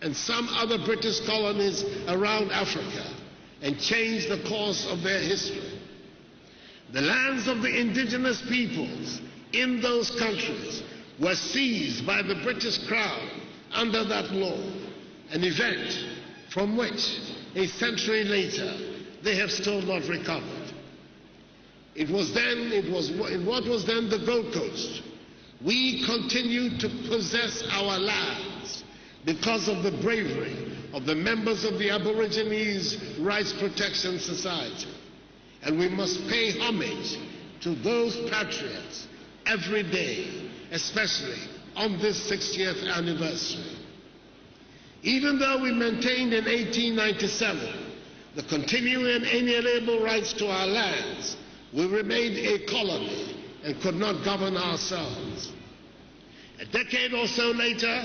and some other British colonies around Africa and changed the course of their history. The lands of the indigenous peoples in those countries were seized by the British Crown under that law, an event from which, a century later, they have still not recovered. In what was then the Gold Coast, we continued to possess our lands because of the bravery of the members of the Aborigines Rights Protection Society. And we must pay homage to those patriots every day, especially on this 60th anniversary. Even though we maintained in 1897 the continuing and inalienable rights to our lands, we remained a colony and could not govern ourselves. A decade or so later,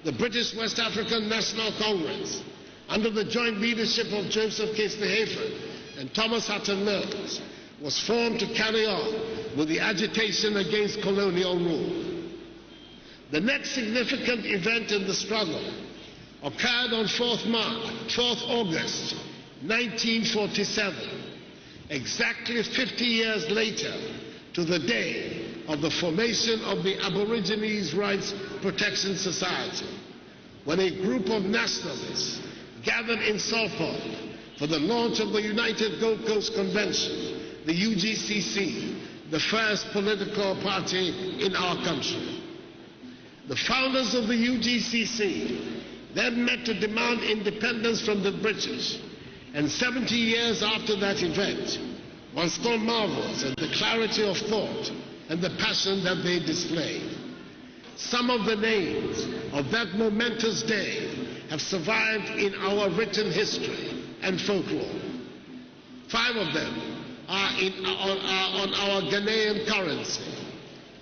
the British West African National Congress, under the joint leadership of Joseph Kingsley-Hayford and Thomas Hutton Mills, was formed to carry on with the agitation against colonial rule. The next significant event in the struggle occurred on 4th August 1947, exactly 50 years later to the day of the formation of the Aborigines Rights Protection Society, when a group of nationalists gathered in Salford for the launch of the United Gold Coast Convention, the UGCC, the first political party in our country. The founders of the UGCC then met to demand independence from the British, and 70 years after that event, one still marvels at the clarity of thought and the passion that they displayed. Some of the names of that momentous day have survived in our written history and folklore. 5 of them are on our Ghanaian currency: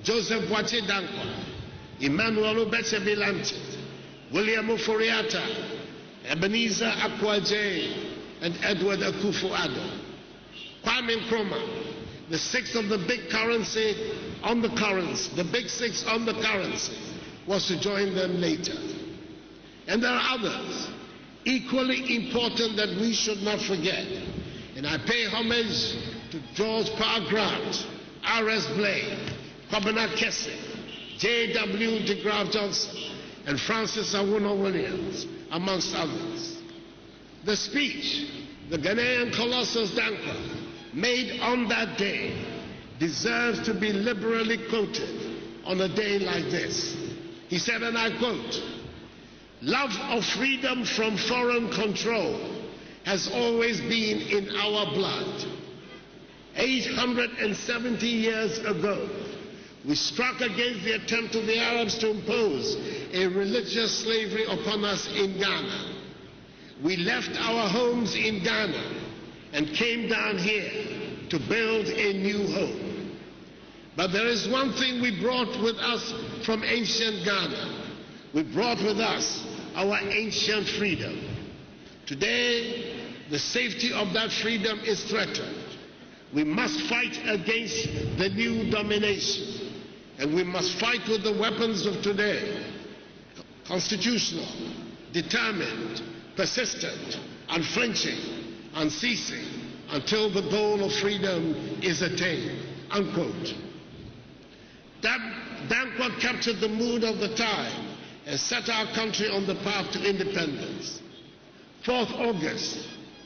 Joseph Boache Dankwa, Emmanuel Ubeche Lanchit, William Oforiatta, Ebenezer Akwaje, and Edward Akufo-addo. Kwame Nkrumah, the 6th of the big currency on the currency, the big 6 on the currency, was to join them later. And there are others equally important that we should not forget. And I pay homage to George Parr Grant, R.S. Blake, Kobina Kessie, J.W. de Graaf Johnson, and Francis Awuno Williams, amongst others. The speech the Ghanaian Colossus Dankwa made on that day deserves to be liberally quoted on a day like this. He said, and I quote, "Love of freedom from foreign control has always been in our blood. 870 years ago, we struck against the attempt of the Arabs to impose a religious slavery upon us in Ghana. We left our homes in Ghana and came down here to build a new home. But there is one thing we brought with us from ancient Ghana. We brought with us our ancient freedom. Today, the safety of that freedom is threatened. We must fight against the new domination, and we must fight with the weapons of today: constitutional, determined, persistent, unflinching, unceasing, until the goal of freedom is attained." Unquote. Dankwa captured the mood of the time and set our country on the path to independence. 4th August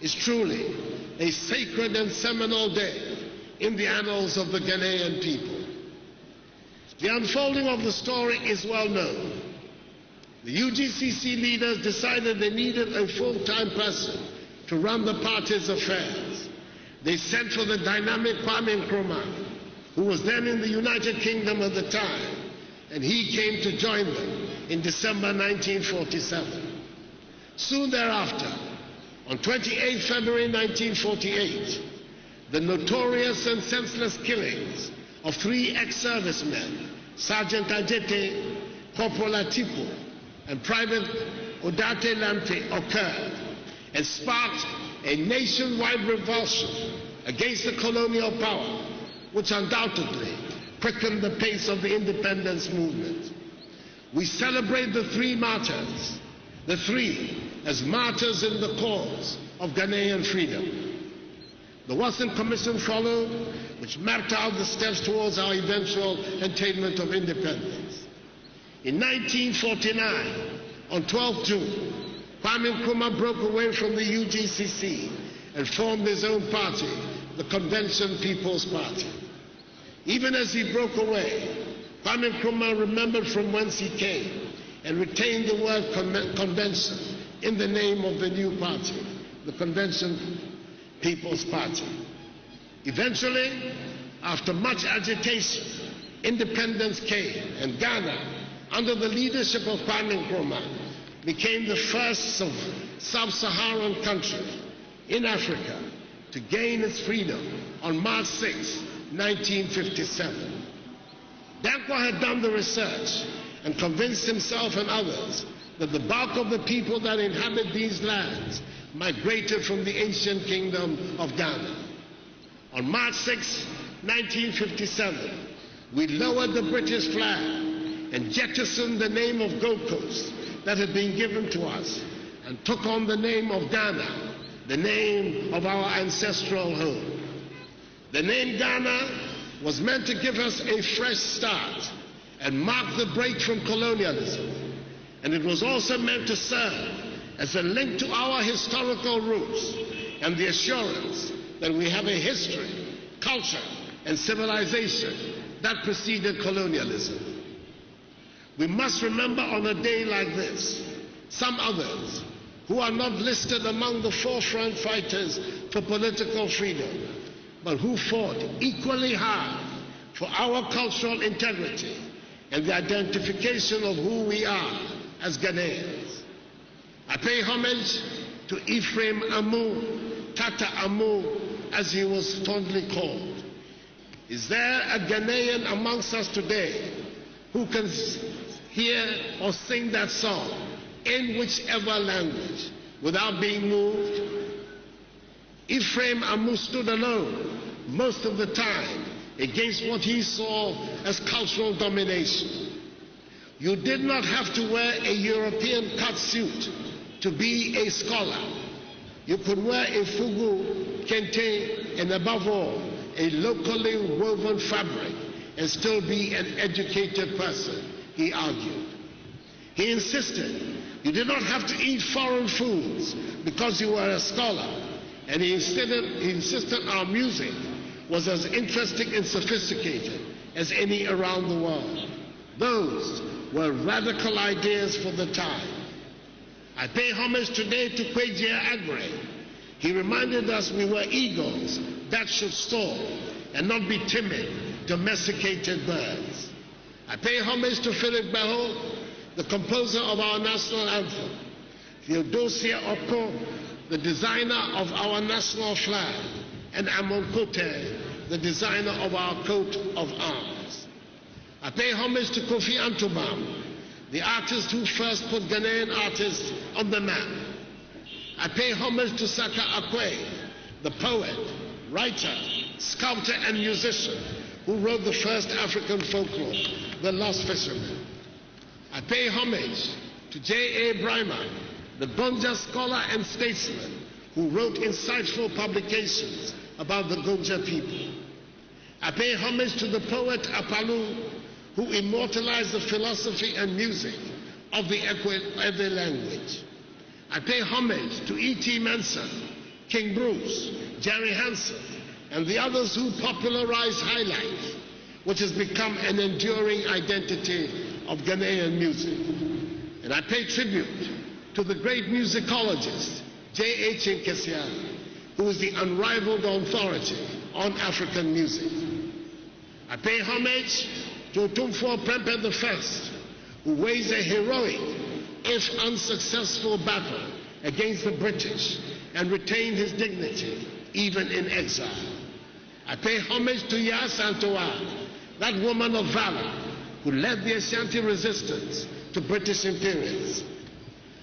is truly a sacred and seminal day in the annals of the Ghanaian people. The unfolding of the story is well known. The UGCC leaders decided they needed a full-time person to run the party's affairs. They sent for the dynamic Kwame Nkrumah, who was then in the United Kingdom at the time, and he came to join them in December 1947. Soon thereafter, on 28 February 1948, the notorious and senseless killings of 3 ex-servicemen, Sergeant Ajete, Corporal Atipo, and Private Odate Lamte, occurred and sparked a nationwide revulsion against the colonial power, which undoubtedly quickened the pace of the independence movement. We celebrate the 3 martyrs, The three as martyrs in the cause of Ghanaian freedom. The Watson Commission followed, which mapped out the steps towards our eventual attainment of independence. In 1949, on 12 June, Kwame Nkrumah broke away from the UGCC and formed his own party, the Convention People's Party. Even as he broke away, Kwame Nkrumah remembered from whence he came and retained the word convention in the name of the new party, the Convention People's Party. Eventually, after much agitation, independence came, and Ghana, under the leadership of Kwame Nkrumah, became the first sub-Saharan country in Africa to gain its freedom on March 6, 1957. Dankwa had done the research and convinced himself and others that the bulk of the people that inhabit these lands migrated from the ancient kingdom of Ghana. On March 6, 1957, we lowered the British flag and jettisoned the name of Gold Coast that had been given to us and took on the name of Ghana, the name of our ancestral home. The name Ghana was meant to give us a fresh start and mark the break from colonialism, and it was also meant to serve as a link to our historical roots and the assurance that we have a history, culture, and civilization that preceded colonialism. We must remember on a day like this some others who are not listed among the forefront fighters for political freedom, but who fought equally hard for our cultural integrity and the identification of who we are as Ghanaians. I pay homage to Ephraim Amu, Tata Amu, as he was fondly called. Is there a Ghanaian amongst us today who can hear or sing that song in whichever language without being moved? Ephraim Amu stood alone most of the time against what he saw as cultural domination. You did not have to wear a European cut suit to be a scholar. You could wear a fugu, kente, and above all, a locally woven fabric and still be an educated person, he argued. He insisted you did not have to eat foreign foods because you were a scholar, and he insisted our music was as interesting and sophisticated as any around the world. Those were radical ideas for the time. I pay homage today to Kwejia Aggrey. He reminded us we were eagles that should soar and not be timid, domesticated birds. I pay homage to Philip Beho, the composer of our national anthem, Theodosia Oko, the designer of our national flag, and Amon Kote, the designer of our coat of arms. I pay homage to Kofi Antobam, the artist who first put Ghanaian artists on the map. I pay homage to Saka Akwe, the poet, writer, sculptor, and musician who wrote the first African folklore, The Lost Fisherman. I pay homage to J.A. Bryman, the Gonja scholar and statesman who wrote insightful publications about the Gonja people. I pay homage to the poet Apalu, who immortalized the philosophy and music of the Ewe language. I pay homage to E.T. Manson, King Bruce, Jerry Hansen, and the others who popularized High Life, which has become an enduring identity of Ghanaian music. And I pay tribute to the great musicologist, J.H. Nkesia, who is the unrivaled authority on African music. I pay homage to Otumfuo Prempeh I, who waged a heroic, if unsuccessful, battle against the British and retained his dignity even in exile. I pay homage to Ya Santoa, that woman of valor who led the Ashanti resistance to British imperialism.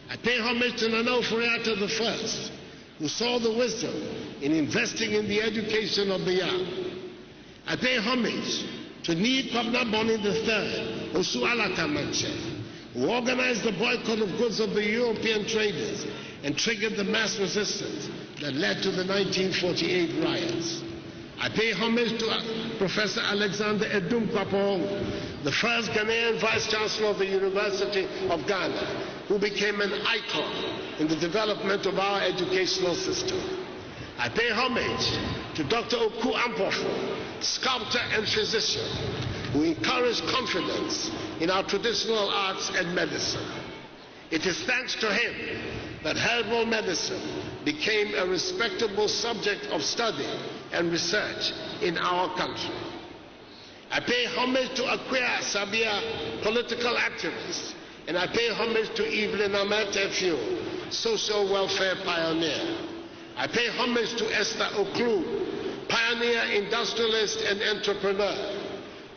I pay homage to Nana Ofori-Atta I, who saw the wisdom in investing in the education of the young. I pay homage to Nii Kwabena Boni III, Osu Alaka Manche, who organized the boycott of goods of the European traders and triggered the mass resistance that led to the 1948 riots. I pay homage to Professor Alexander Edum Kwapong, the first Ghanaian Vice-Chancellor of the University of Ghana, who became an icon in the development of our educational system. I pay homage to Dr. Oku Ampofo, sculptor and physician, who encouraged confidence in our traditional arts and medicine. It is thanks to him that herbal medicine became a respectable subject of study and research in our country. I pay homage to Akua Sabia, political activist, and I pay homage to Evelyn Amatefio, social welfare pioneer. I pay homage to Esther Oklu, pioneer industrialist and entrepreneur,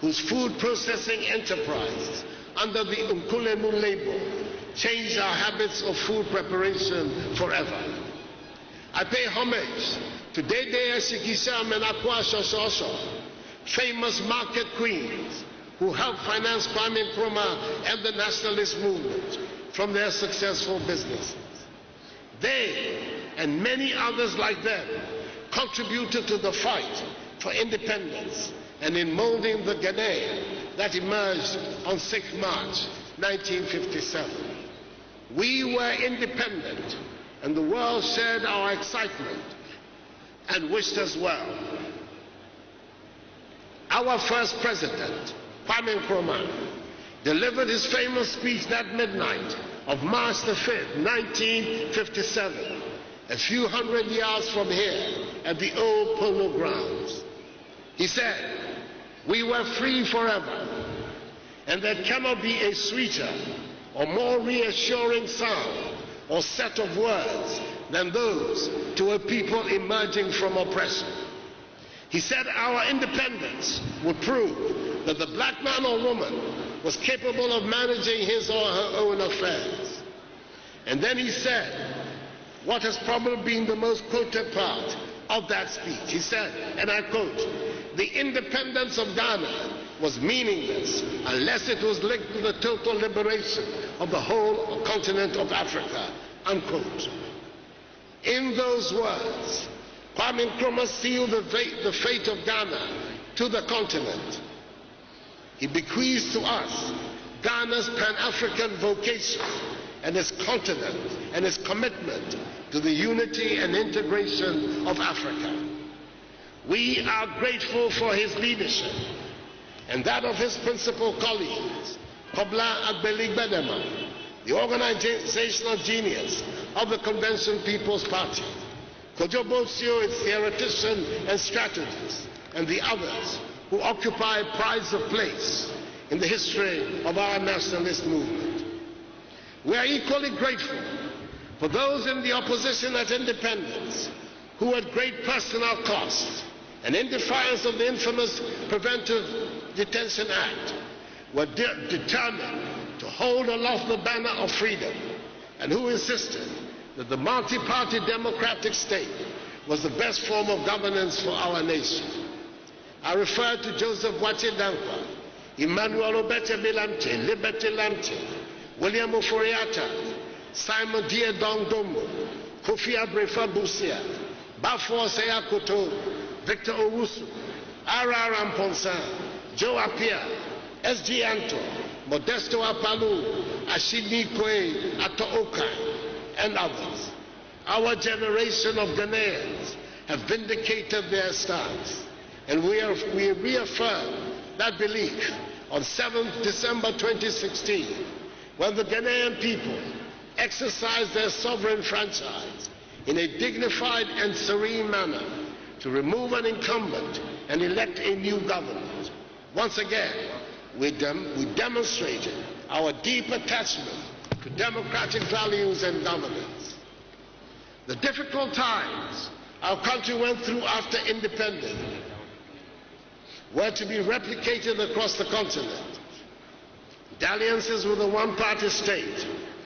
whose food processing enterprise under the Nkulemu label changed our habits of food preparation forever. I pay homage to Dede Shikisha Menakwa Shoshosho, famous market queens who helped finance Kwame Nkrumah and the nationalist movement from their successful businesses. They and many others like them contributed to the fight for independence and in molding the Ghana that emerged on 6 March 1957. We were independent, and the world shared our excitement and wished us well. Our first president, Kwame Nkrumah, delivered his famous speech that midnight of March the 5th, 1957, a few hundred yards from here at the old polo grounds. He said, "We were free forever, and there cannot be a sweeter or more reassuring sound or set of words than those to a people emerging from oppression." He said our independence would prove that the black man or woman was capable of managing his or her own affairs. And then he said what has probably been the most quoted part of that speech. He said, and I quote, "The independence of Ghana was meaningless unless it was linked to the total liberation of the whole continent of Africa," unquote. In those words, Kwame Nkrumah sealed the fate of Ghana to the continent. He bequeathed to us Ghana's Pan-African vocation and its continent and its commitment to the unity and integration of Africa. We are grateful for his leadership and that of his principal colleagues, Kobla Agbeli-Gbedema, the organizational genius of the Convention People's Party, Kojo Bosio, its theoretician and strategist, and the others who occupy prides of place in the history of our nationalist movement. We are equally grateful for those in the opposition at independence who at great personal cost and in defiance of the infamous Preventive Detention Act were determined to hold aloft the banner of freedom and who insisted that the multi-party democratic state was the best form of governance for our nation. I refer to Joseph Boachier Dankwa, Emmanuel Obete Bilante, Liberty Lante, William Oforiatta, Simon Diedong Domo, Kofi Abrefa Busia, Bafo Seyakoto, Victor Owusu, R.R. Amponsan, Joe Apia, S.G. Anto, Modesto Apalu, Ashidi Kwe, Ato Okai, and others. Our generation of Ghanaians have vindicated their stance, and we reaffirm that belief on 7th December 2016, when the Ghanaian people exercised their sovereign franchise in a dignified and serene manner to remove an incumbent and elect a new government. Once again, we demonstrated our deep attachment to democratic values and governance. The difficult times our country went through after independence were to be replicated across the continent. Dalliances with a one-party state